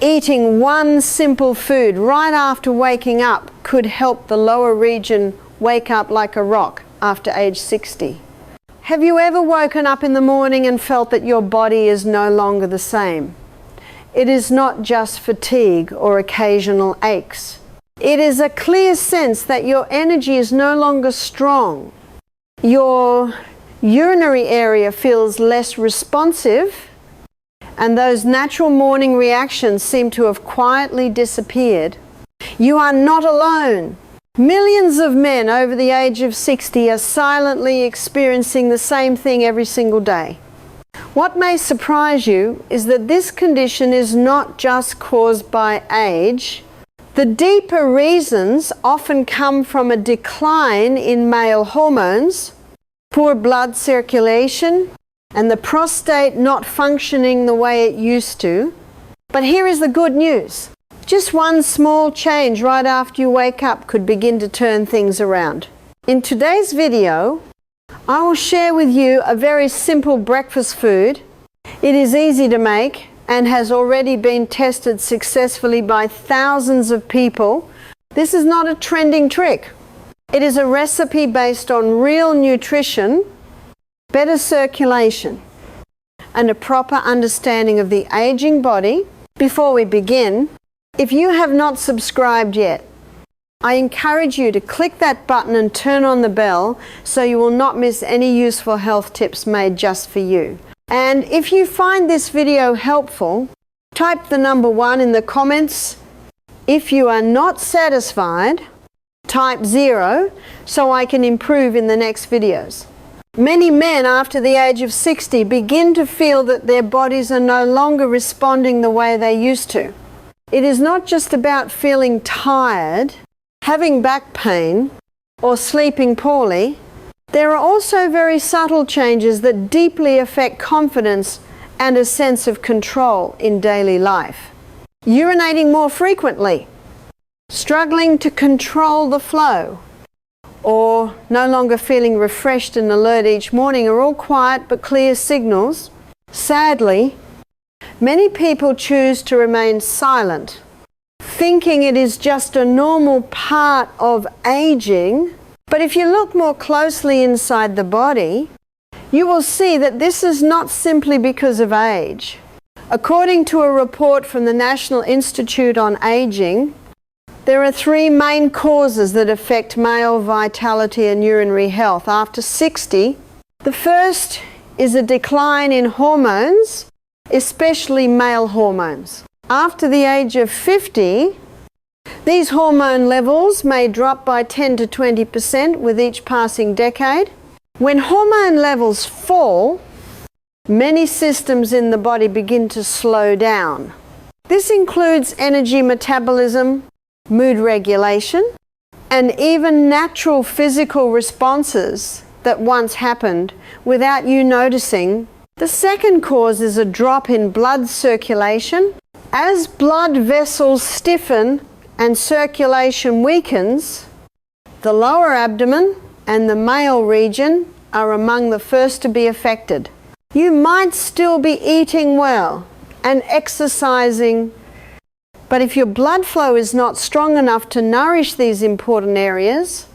eating one simple food right after waking up could help the lower region wake up like a rock after age 60. Have you ever woken up in the morning and felt that your body is no longer the same? It is not just fatigue or occasional aches. It is a clear sense that your energy is no longer strong. Your urinary area feels less responsive, and those natural morning reactions seem to have quietly disappeared. You are not alone. Millions of men over the age of 60 are silently experiencing the same thing every single day. What may surprise you is that this condition is not just caused by age. The deeper reasons often come from a decline in male hormones, poor blood circulation, and the prostate not functioning the way it used to. But here is the good news. Just one small change right after you wake up could begin to turn things around. In today's video, I will share with you a very simple breakfast food. It is easy to make and has already been tested successfully by thousands of people. This is not a trending trick. It is a recipe based on real nutrition, better circulation, and a proper understanding of the aging body. Before we begin, if you have not subscribed yet, I encourage you to click that button and turn on the bell so you will not miss any useful health tips made just for you. And if you find this video helpful, type the number 1 in the comments. If you are not satisfied, type 0 so I can improve in the next videos. Many men after the age of 60 begin to feel that their bodies are no longer responding the way they used to. It is not just about feeling tired, having back pain, or sleeping poorly. There are also very subtle changes that deeply affect confidence and a sense of control in daily life. Urinating more frequently, struggling to control the flow, or no longer feeling refreshed and alert each morning are all quiet but clear signals. Sadly, many people choose to remain silent, thinking it is just a normal part of aging. But if you look more closely inside the body, you will see that this is not simply because of age. According to a report from the National Institute on Aging, there are 3 main causes that affect male vitality and urinary health after 60. The first is a decline in hormones, especially male hormones. After the age of 50, these hormone levels may drop by 10 to 20% with each passing decade. When hormone levels fall, many systems in the body begin to slow down. This includes energy metabolism, mood regulation, and even natural physical responses that once happened without you noticing. The second cause is a drop in blood circulation. As blood vessels stiffen and circulation weakens, the lower abdomen and the male region are among the first to be affected. You might still be eating well and exercising, but if your blood flow is not strong enough to nourish these important areas,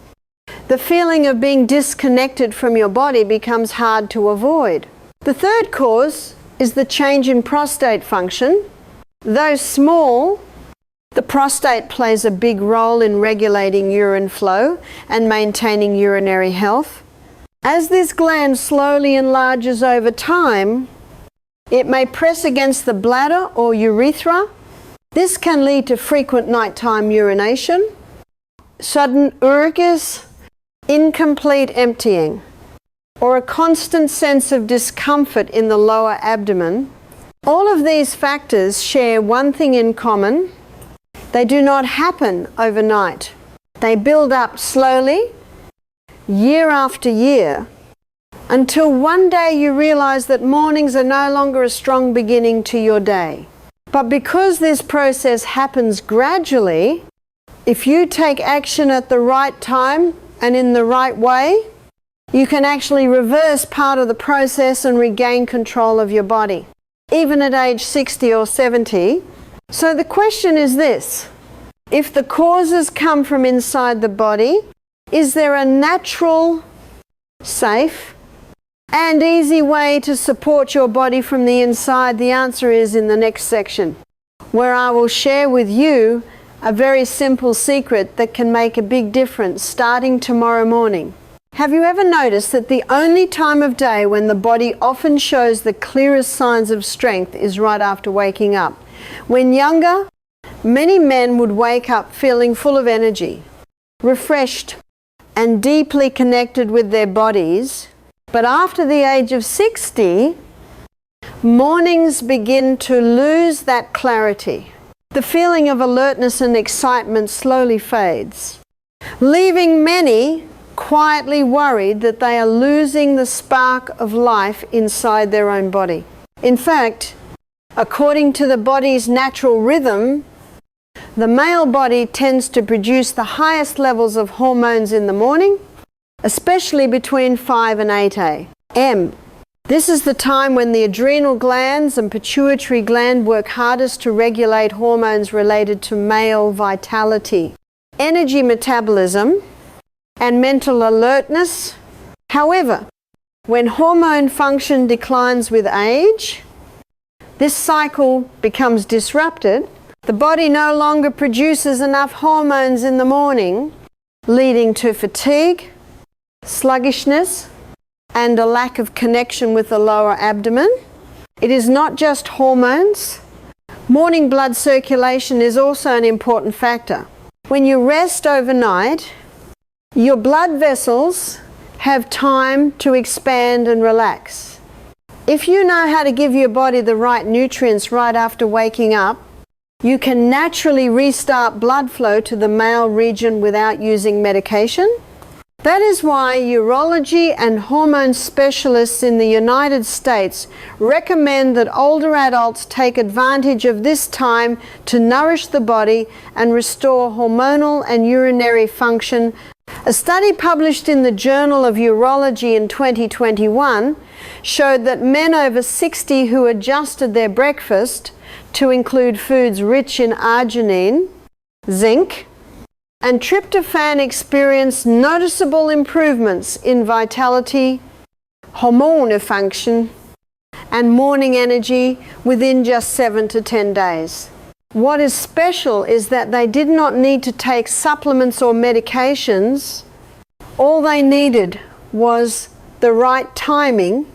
the feeling of being disconnected from your body becomes hard to avoid. The third cause is the change in prostate function. Though small, the prostate plays a big role in regulating urine flow and maintaining urinary health. As this gland slowly enlarges over time, it may press against the bladder or urethra. This can lead to frequent nighttime urination, sudden urges, incomplete emptying, or a constant sense of discomfort in the lower abdomen. All of these factors share one thing in common. They do not happen overnight. They build up slowly, year after year, until one day you realize that mornings are no longer a strong beginning to your day. But because this process happens gradually, if you take action at the right time and in the right way, you can actually reverse part of the process and regain control of your body. Even at age 60 or 70, So the question is this: if the causes come from inside the body, is there a natural, safe, and easy way to support your body from the inside? The answer is in the next section, where I will share with you a very simple secret that can make a big difference starting tomorrow morning. Have you ever noticed that the only time of day when the body often shows the clearest signs of strength is right after waking up? When younger, many men would wake up feeling full of energy, refreshed, and deeply connected with their bodies. But after the age of 60, mornings begin to lose that clarity. The feeling of alertness and excitement slowly fades, leaving many quietly worried that they are losing the spark of life inside their own body. In fact, according to the body's natural rhythm, the male body tends to produce the highest levels of hormones in the morning, especially between 5 and 8 a.m. This is the time when the adrenal glands and pituitary gland work hardest to regulate hormones related to male vitality, energy metabolism, and mental alertness. However, when hormone function declines with age, this cycle becomes disrupted. The body no longer produces enough hormones in the morning, leading to fatigue, sluggishness, and a lack of connection with the lower abdomen. It is not just hormones. Morning blood circulation is also an important factor. When you rest overnight, your blood vessels have time to expand and relax. If you know how to give your body the right nutrients right after waking up, you can naturally restart blood flow to the male region without using medication. That is why urology and hormone specialists in the United States recommend that older adults take advantage of this time to nourish the body and restore hormonal and urinary function. A study published in the Journal of Urology in 2021 showed that men over 60 who adjusted their breakfast to include foods rich in arginine, zinc, and tryptophan experienced noticeable improvements in vitality, hormone function, and morning energy within just 7 to 10 days. What is special is that they did not need to take supplements or medications. All they needed was the right timing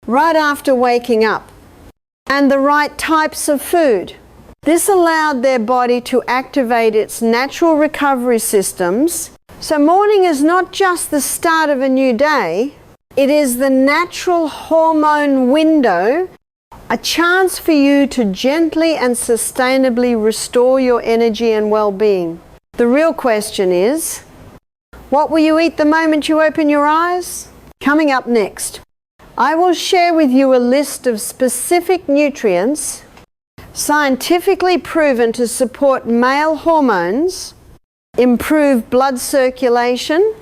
right after waking up and the right types of food. This allowed their body to activate its natural recovery systems. So morning is not just the start of a new day, it is the natural hormone window, a chance for you to gently and sustainably restore your energy and well-being. The real question is, what will you eat the moment you open your eyes? Coming up next, I will share with you a list of specific nutrients scientifically proven to support male hormones, improve blood circulation,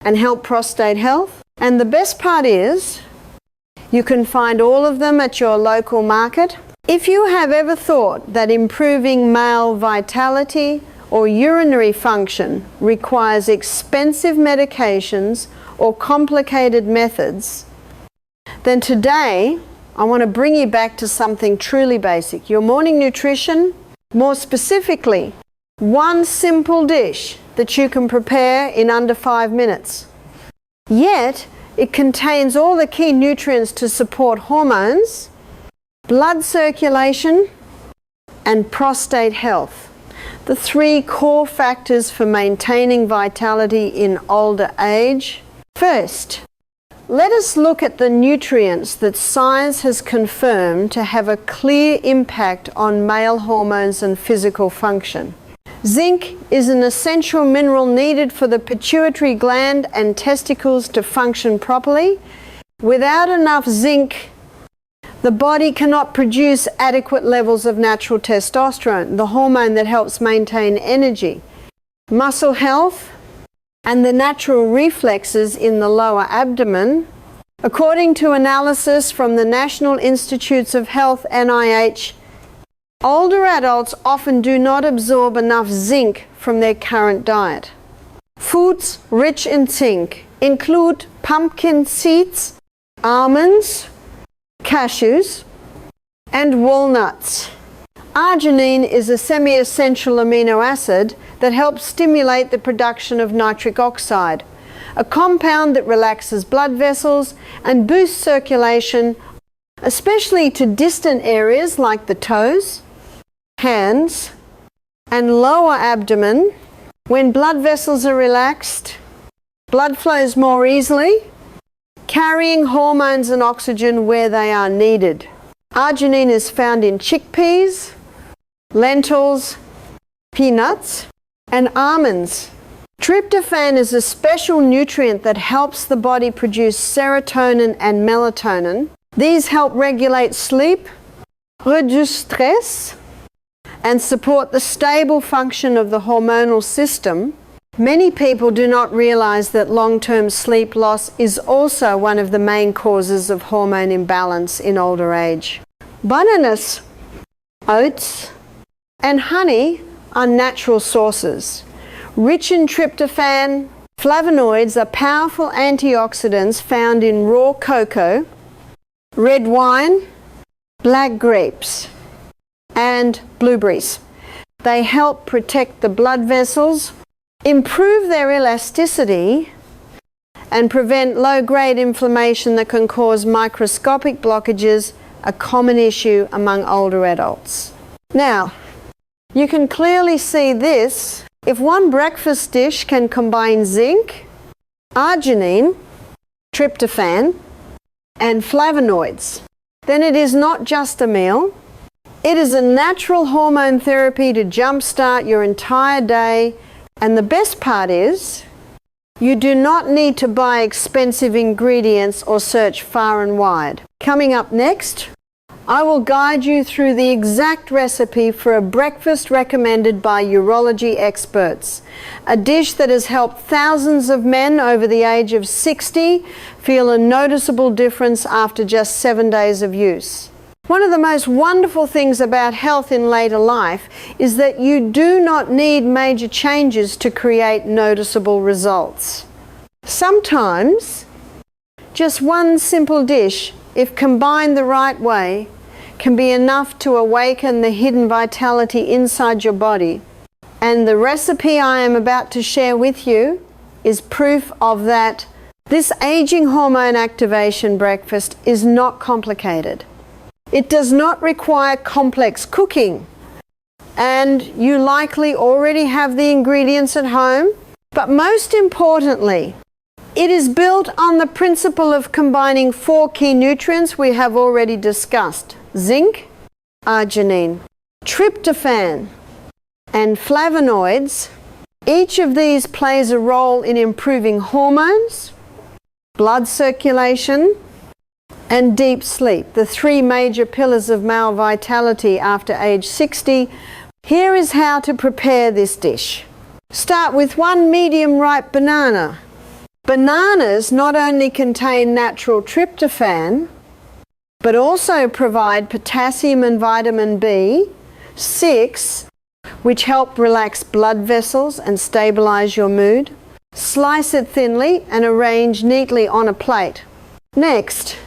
and help prostate health. And the best part is, you can find all of them at your local market. If you have ever thought that improving male vitality or urinary function requires expensive medications or complicated methods, then today I want to bring you back to something truly basic. Your morning nutrition, more specifically, one simple dish that you can prepare in under 5 minutes. Yet, it contains all the key nutrients to support hormones, blood circulation, and prostate health. The 3 core factors for maintaining vitality in older age. First, let us look at the nutrients that science has confirmed to have a clear impact on male hormones and physical function. Zinc is an essential mineral needed for the pituitary gland and testicles to function properly. Without enough zinc, the body cannot produce adequate levels of natural testosterone, the hormone that helps maintain energy, muscle health, and the natural reflexes in the lower abdomen. According to analysis from the National Institutes of Health, NIH, Older adults often do not absorb enough zinc from their current diet. Foods rich in zinc include pumpkin seeds, almonds, cashews, and walnuts. Arginine is a semi-essential amino acid that helps stimulate the production of nitric oxide, a compound that relaxes blood vessels and boosts circulation, especially to distant areas like the toes, hands, and lower abdomen. When blood vessels are relaxed, blood flows more easily, carrying hormones and oxygen where they are needed. Arginine is found in chickpeas, lentils, peanuts, and almonds. Tryptophan is a special nutrient that helps the body produce serotonin and melatonin. These help regulate sleep, reduce stress, and support the stable function of the hormonal system. Many people do not realize that long-term sleep loss is also one of the main causes of hormone imbalance in older age. Bananas, oats, and honey are natural sources. Rich in tryptophan, flavonoids are powerful antioxidants found in raw cocoa, red wine, black grapes, and blueberries. They help protect the blood vessels, improve their elasticity, and prevent low-grade inflammation that can cause microscopic blockages, a common issue among older adults. Now, you can clearly see this. If one breakfast dish can combine zinc, arginine, tryptophan, and flavonoids, then it is not just a meal. It is a natural hormone therapy to jumpstart your entire day. And the best part is, you do not need to buy expensive ingredients or search far and wide. Coming up next, I will guide you through the exact recipe for a breakfast recommended by urology experts, a dish that has helped thousands of men over the age of 60 feel a noticeable difference after just 7 days of use. One of the most wonderful things about health in later life is that you do not need major changes to create noticeable results. Sometimes, just one simple dish, if combined the right way, can be enough to awaken the hidden vitality inside your body. And the recipe I am about to share with you is proof of that. This aging hormone activation breakfast is not complicated. It does not require complex cooking, and you likely already have the ingredients at home. But most importantly, it is built on the principle of combining 4 key nutrients we have already discussed: zinc, arginine, tryptophan, and flavonoids. Each of these plays a role in improving hormones, blood circulation, and deep sleep, the 3 major pillars of male vitality after age 60. Here is how to prepare this dish. Start with 1 medium-ripe banana. Bananas not only contain natural tryptophan, but also provide potassium and vitamin B6, which help relax blood vessels and stabilize your mood. Slice it thinly and arrange neatly on a plate. Next,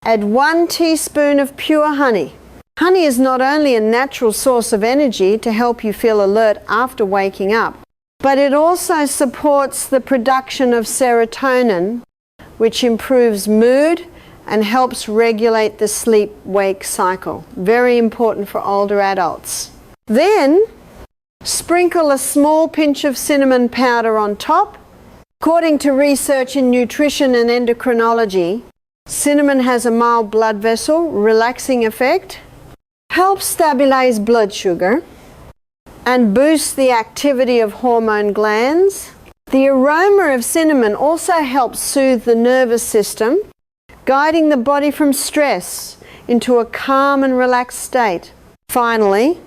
add 1 teaspoon of pure honey. Honey is not only a natural source of energy to help you feel alert after waking up, but it also supports the production of serotonin, which improves mood and helps regulate the sleep-wake cycle. Very important for older adults. Then, sprinkle a small pinch of cinnamon powder on top. According to research in nutrition and endocrinology, cinnamon has a mild blood vessel relaxing effect, helps stabilize blood sugar, and boosts the activity of hormone glands. The aroma of cinnamon also helps soothe the nervous system, guiding the body from stress into a calm and relaxed state. Finally,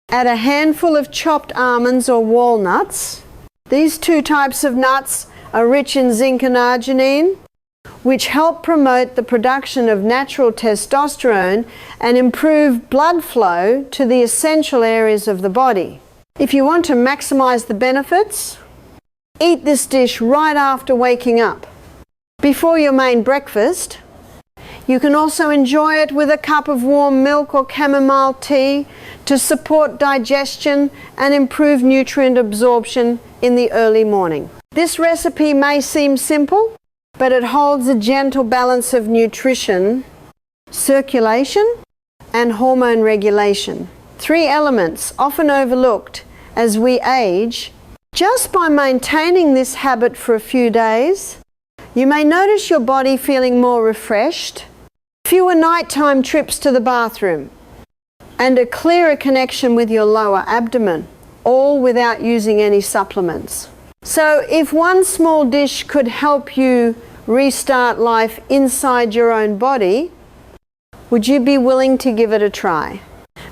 add a handful of chopped almonds or walnuts. These 2 types of nuts are rich in zinc and arginine, which help promote the production of natural testosterone and improve blood flow to the essential areas of the body. If you want to maximize the benefits, eat this dish right after waking up, before your main breakfast. You can also enjoy it with a cup of warm milk or chamomile tea to support digestion and improve nutrient absorption in the early morning. This recipe may seem simple, but it holds a gentle balance of nutrition, circulation, and hormone regulation. 3 elements often overlooked as we age. Just by maintaining this habit for a few days, you may notice your body feeling more refreshed, fewer nighttime trips to the bathroom, and a clearer connection with your lower abdomen, all without using any supplements. So if one small dish could help you restart life inside your own body, would you be willing to give it a try?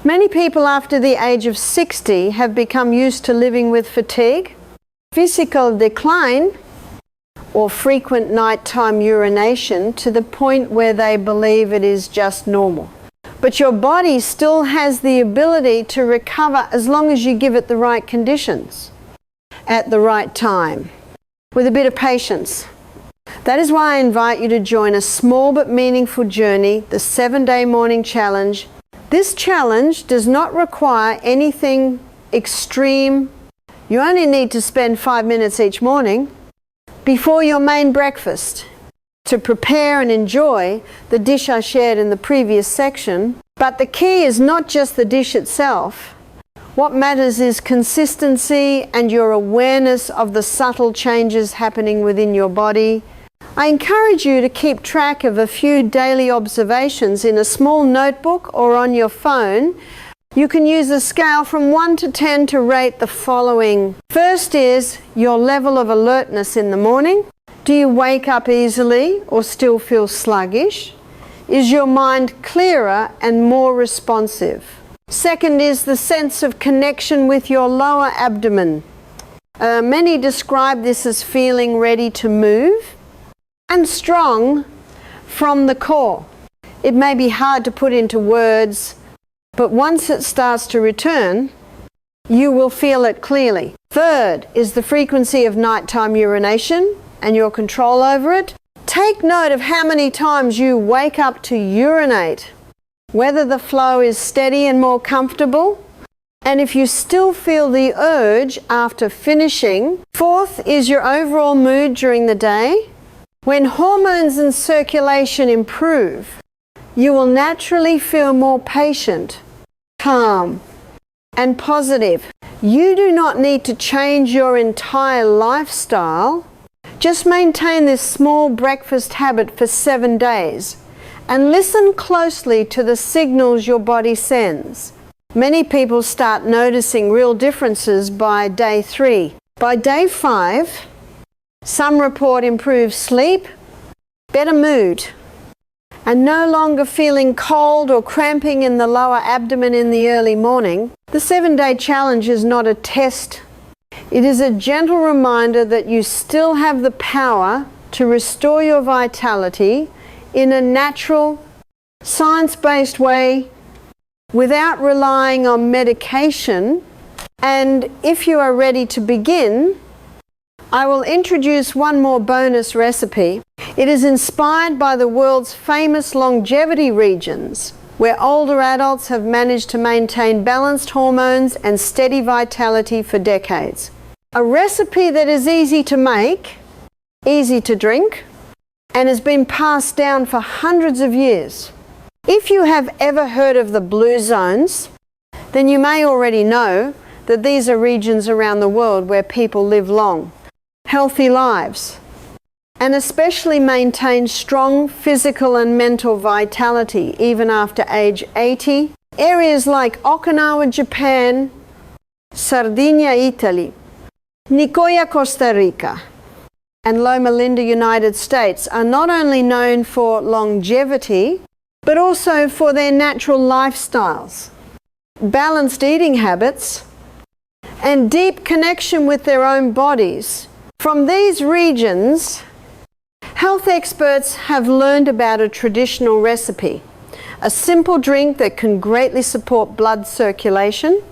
Many people after the age of 60 have become used to living with fatigue, physical decline, or frequent nighttime urination to the point where they believe it is just normal. But your body still has the ability to recover as long as you give it the right conditions at the right time, with a bit of patience. That is why I invite you to join a small but meaningful journey, the 7-Day Morning Challenge. This challenge does not require anything extreme. You only need to spend 5 minutes each morning before your main breakfast to prepare and enjoy the dish I shared in the previous section. But the key is not just the dish itself. What matters is consistency and your awareness of the subtle changes happening within your body. I encourage you to keep track of a few daily observations in a small notebook or on your phone. You can use a scale from 1 to 10 to rate the following. First is your level of alertness in the morning. Do you wake up easily or still feel sluggish? Is your mind clearer and more responsive? Second is the sense of connection with your lower abdomen. Many describe this as feeling ready to move and strong from the core. It may be hard to put into words, but once it starts to return, you will feel it clearly. Third is the frequency of nighttime urination and your control over it. Take note of how many times you wake up to urinate, whether the flow is steady and more comfortable, and if you still feel the urge after finishing. Fourth is your overall mood during the day. When hormones and circulation improve, you will naturally feel more patient, calm, and positive. You do not need to change your entire lifestyle. Just maintain this small breakfast habit for 7 days and listen closely to the signals your body sends. Many people start noticing real differences by day 3. By day 5, some report improved sleep, better mood, and no longer feeling cold or cramping in the lower abdomen in the early morning. The 7-Day Challenge is not a test. It is a gentle reminder that you still have the power to restore your vitality in a natural, science-based way without relying on medication. And if you are ready to begin, I will introduce one more bonus recipe. It is inspired by the world's famous longevity regions, where older adults have managed to maintain balanced hormones and steady vitality for decades. A recipe that is easy to make, easy to drink, and has been passed down for hundreds of years. If you have ever heard of the blue zones, then you may already know that these are regions around the world where people live long, healthy lives, and especially maintain strong physical and mental vitality even after age 80. Areas like Okinawa, Japan, Sardinia, Italy, Nicoya, Costa Rica, and Loma Linda, United States are not only known for longevity, but also for their natural lifestyles, balanced eating habits, and deep connection with their own bodies. From these regions Health experts have learned about a traditional recipe, a simple drink that can greatly support blood circulation,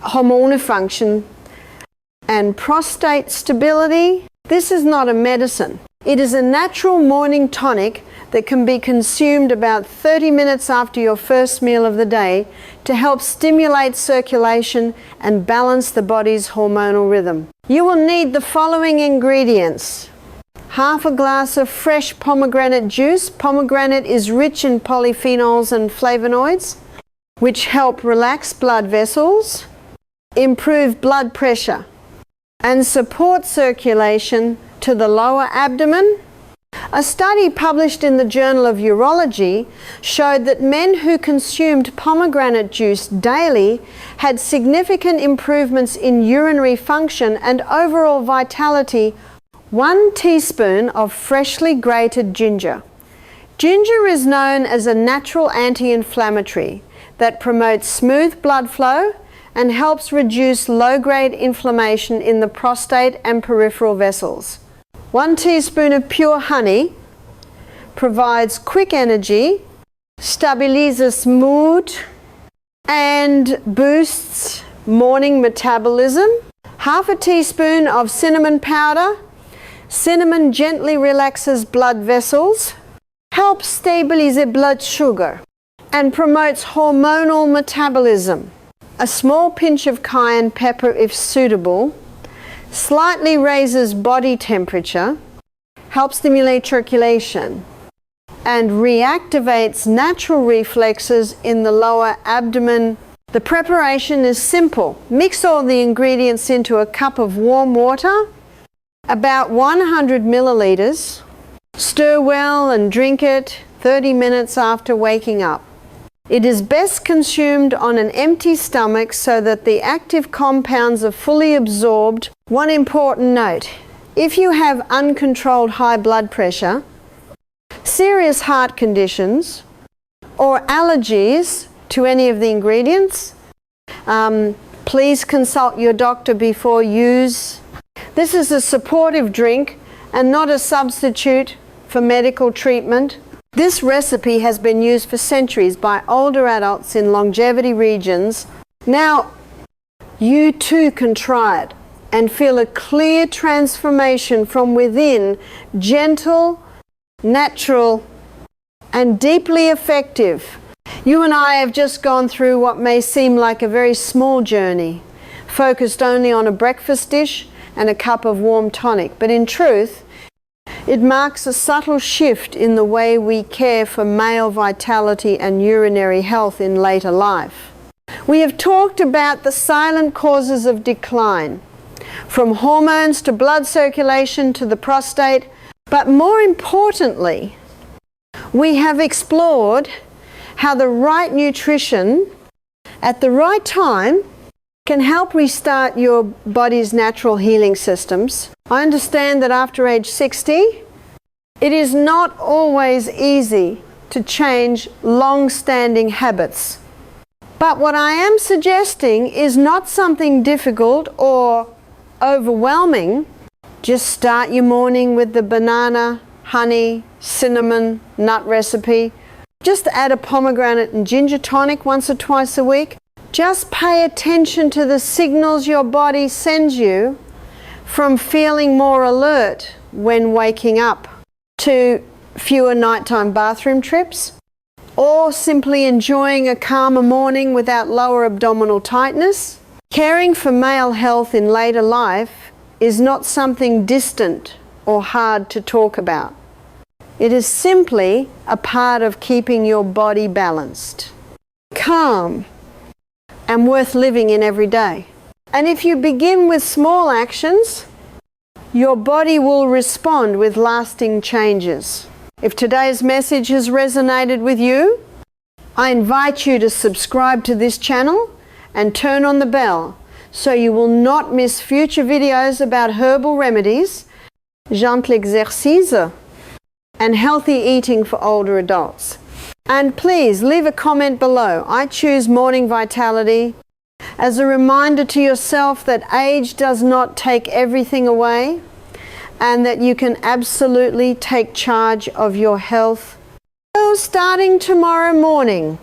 hormone function, and prostate stability. This is not a medicine. It is a natural morning tonic that can be consumed about 30 minutes after your first meal of the day to help stimulate circulation and balance the body's hormonal rhythm. You will need the following ingredients. Half a glass of fresh pomegranate juice. Pomegranate is rich in polyphenols and flavonoids, which help relax blood vessels, improve blood pressure, and support circulation to the lower abdomen. A study published in the Journal of Urology showed that men who consumed pomegranate juice daily had significant improvements in urinary function and overall vitality. 1 teaspoon of freshly grated ginger. Ginger is known as a natural anti-inflammatory that promotes smooth blood flow and helps reduce low-grade inflammation in the prostate and peripheral vessels. 1 teaspoon of pure honey provides quick energy, stabilizes mood, and boosts morning metabolism. Half a teaspoon of cinnamon powder. Cinnamon gently relaxes blood vessels, helps stabilize blood sugar, and promotes hormonal metabolism. A small pinch of cayenne pepper, if suitable, slightly raises body temperature, helps stimulate circulation, and reactivates natural reflexes in the lower abdomen. The preparation is simple. Mix all the ingredients into a cup of warm water, about 100 milliliters. Stir well and drink it 30 minutes after waking up. It is best consumed on an empty stomach so that the active compounds are fully absorbed. One important note: if you have uncontrolled high blood pressure, serious heart conditions, or allergies to any of the ingredients, please consult your doctor before use. This is a supportive drink and not a substitute for medical treatment. This recipe has been used for centuries by older adults in longevity regions. Now, you too can try it and feel a clear transformation from within, gentle, natural, and deeply effective. You and I have just gone through what may seem like a very small journey, focused only on a breakfast dish and a cup of warm tonic. But in truth, it marks a subtle shift in the way we care for male vitality and urinary health in later life. We have talked about the silent causes of decline, from hormones to blood circulation to the prostate, but more importantly, we have explored how the right nutrition at the right time can help restart your body's natural healing systems. I understand that after age 60, it is not always easy to change long-standing habits. But what I am suggesting is not something difficult or overwhelming. Just start your morning with the banana, honey, cinnamon, nut recipe. Just add a pomegranate and ginger tonic once or twice a week. Just pay attention to the signals your body sends you, from feeling more alert when waking up, to fewer nighttime bathroom trips, or simply enjoying a calmer morning without lower abdominal tightness. Caring for male health in later life is not something distant or hard to talk about. It is simply a part of keeping your body balanced, calm, and worth living in every day. And if you begin with small actions, your body will respond with lasting changes. If today's message has resonated with you, I invite you to subscribe to this channel and turn on the bell so you will not miss future videos about herbal remedies, gentle exercice, and healthy eating for older adults. And please leave a comment below. I choose Morning Vitality as a reminder to yourself that age does not take everything away, and that you can absolutely take charge of your health. So starting tomorrow morning,